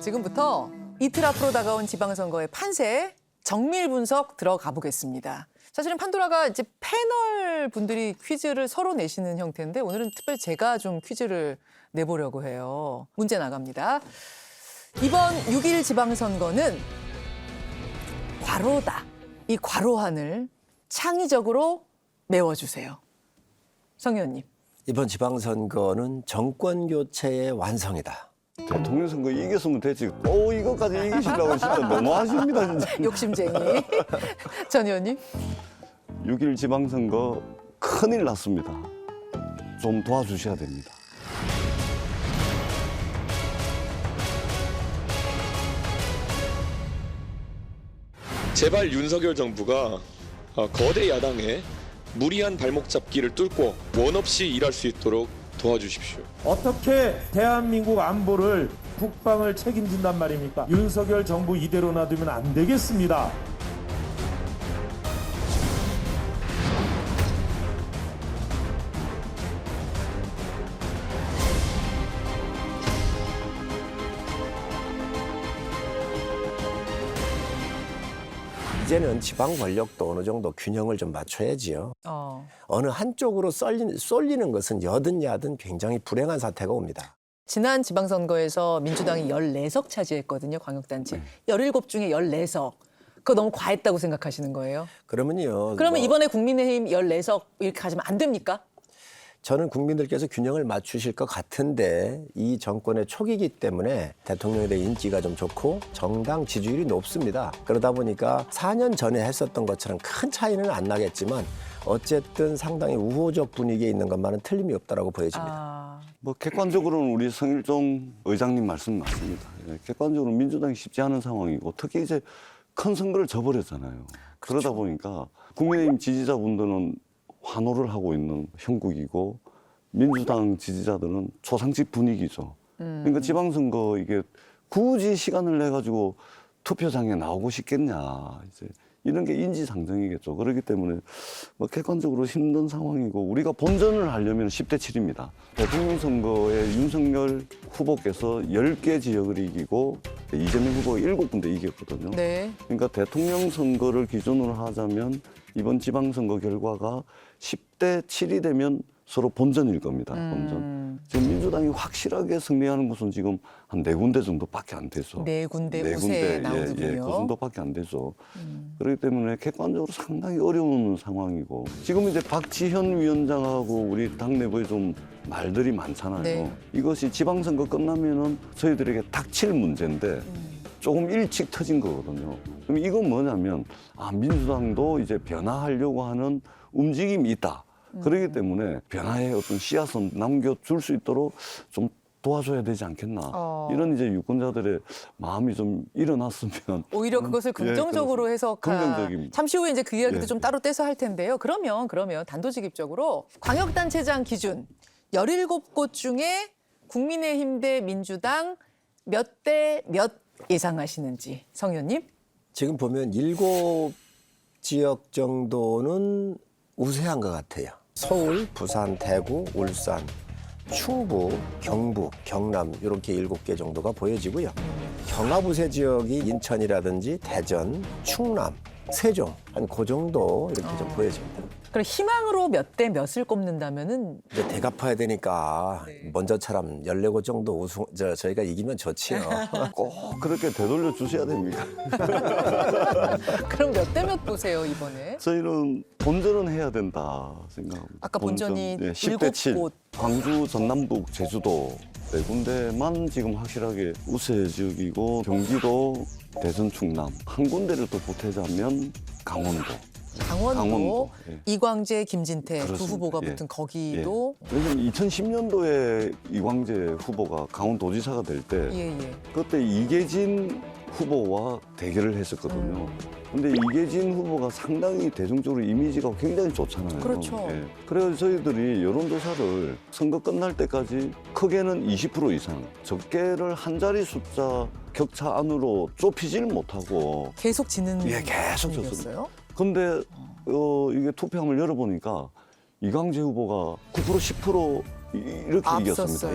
지금부터 이틀 앞으로 다가온 지방선거의 판세 정밀 분석 들어가 보겠습니다. 사실은 판도라가 이제 패널 분들이 퀴즈를 서로 내시는 형태인데 오늘은 특별히 제가 좀 퀴즈를 내보려고 해요. 문제 나갑니다. 이번 6.1 지방선거는 과로다. 이 과로한을 창의적으로 메워주세요. 성 의원님. 이번 지방선거는 정권 교체의 완성이다. 대통령 선거 이겼으면 됐지. 이거까지 이기시려고 진짜 너무하십니다, 진짜. 욕심쟁이. 전 의원님. 6.1 지방선거 큰일 났습니다. 좀 도와주셔야 됩니다. 제발 윤석열 정부가 거대 야당의 무리한 발목 잡기를 뚫고 원 없이 일할 수 있도록 도와주십시오. 어떻게 대한민국 안보를 국방을 책임진단 말입니까? 윤석열 정부 이대로 놔두면 안 되겠습니다. 이제는 지방 권력도 어느 정도 균형을 좀 맞춰야지요. 어느 한쪽으로 쏠리는 것은 여든 야든 굉장히 불행한 사태가 옵니다. 지난 지방선거에서 민주당이 14석 차지했거든요, 광역단체. 17 중에 14석. 그거 너무 과했다고 생각하시는 거예요? 그러면요. 그러면 이번에 국민의힘 14석 이렇게 가지면 안 됩니까? 저는 국민들께서 균형을 맞추실 것 같은데 이 정권의 초기이기 때문에 대통령에 대한 인기가 좀 좋고 정당 지지율이 높습니다. 그러다 보니까 4년 전에 했었던 것처럼 큰 차이는 안 나겠지만 어쨌든 상당히 우호적 분위기에 있는 것만은 틀림이 없다라고 보여집니다. 객관적으로는 우리 성일종 의장님 말씀 맞습니다. 객관적으로 민주당이 쉽지 않은 상황이고 특히 이제 큰 선거를 져버렸잖아요. 그러다 보니까 국민의힘 지지자분들은 환호를 하고 있는 형국이고 민주당 지지자들은 초상집 분위기죠. 그러니까 지방선거 이게 굳이 시간을 내 가지고 투표장에 나오고 싶겠냐 이제 이런 게 인지상정이겠죠. 그렇기 때문에 객관적으로 힘든 상황이고 우리가 본전을 하려면 10대 7입니다. 대통령 선거에 윤석열 후보께서 10개 지역을 이기고 이재명 후보가 7군데 이겼거든요. 네. 그러니까 대통령 선거를 기준으로 하자면 이번 지방선거 결과가 10대 7이 되면 서로 본전일 겁니다. 본전. 지금 민주당이 확실하게 승리하는 곳은 지금 한 4군데 정도밖에 안 되죠. 4군데 우세에 나오더군요. 그 정도밖에 안 되죠. 그렇기 때문에 객관적으로 상당히 어려운 상황이고 지금 이제 박지현 위원장하고 우리 당내부에 좀 말들이 많잖아요. 네. 이것이 지방선거 끝나면은 저희들에게 닥칠 문제인데 조금 일찍 터진 거거든요. 그럼 이건 뭐냐면 민주당도 이제 변화하려고 하는 움직임이 있다. 그렇기 때문에 변화의 어떤 씨앗은 남겨줄 수 있도록 좀 도와줘야 되지 않겠나. 이런 이제 유권자들의 마음이 좀 일어났으면. 오히려 그것을 긍정적으로 긍정적입니다. 잠시 후에 이제 그 이야기도 예. 좀 따로 떼서 할 텐데요. 그러면 단도직입적으로 광역단체장 기준 17곳 중에 국민의힘 대 민주당 몇 대 몇 예상하시는지 성 의원님. 지금 보면 7지역 정도는 우세한 것 같아요. 서울, 부산, 대구, 울산, 충북, 경북, 경남 이렇게 7개 정도가 보여지고요. 경합우세 지역이 인천이라든지 대전, 충남, 세종 한 그 정도 이렇게 좀 보여집니다. 그럼 희망으로 몇 대 몇을 꼽는다면은 이제 대갚아야 되니까 먼저처럼 14곳 정도 저희가 이기면 좋지요. 꼭 그렇게 되돌려 주셔야 됩니다. 그럼 몇 대 몇 보세요 이번에? 저희는 본전은 해야 된다 생각합니다. 아까 본전이 10대 7. 7곳. 광주, 전남북, 제주도 4군데만 지금 확실하게 우세 지역이고 경기도, 대전, 충남 한 군데를 또 보태자면 강원도. 강원도, 예. 이광재, 김진태 두 그렇습니다. 후보가 예. 붙은 거기도 왜냐면 2010년도에 이광재 후보가 강원도지사가 될 때 예. 그때 이계진 후보와 대결을 했었거든요. 근데 이계진 후보가 상당히 대중적으로 이미지가 굉장히 좋잖아요. 그렇죠. 예. 그래서 저희들이 여론조사를 선거 끝날 때까지 크게는 20% 이상, 적게를 한 자리 숫자 격차 안으로 좁히질 못하고 계속 지는 계속 분위기였어요? 졌습니다. 근데 이게 투표함을 열어보니까 이광재 후보가 9% 10% 이렇게 앞섰어요. 이겼습니다.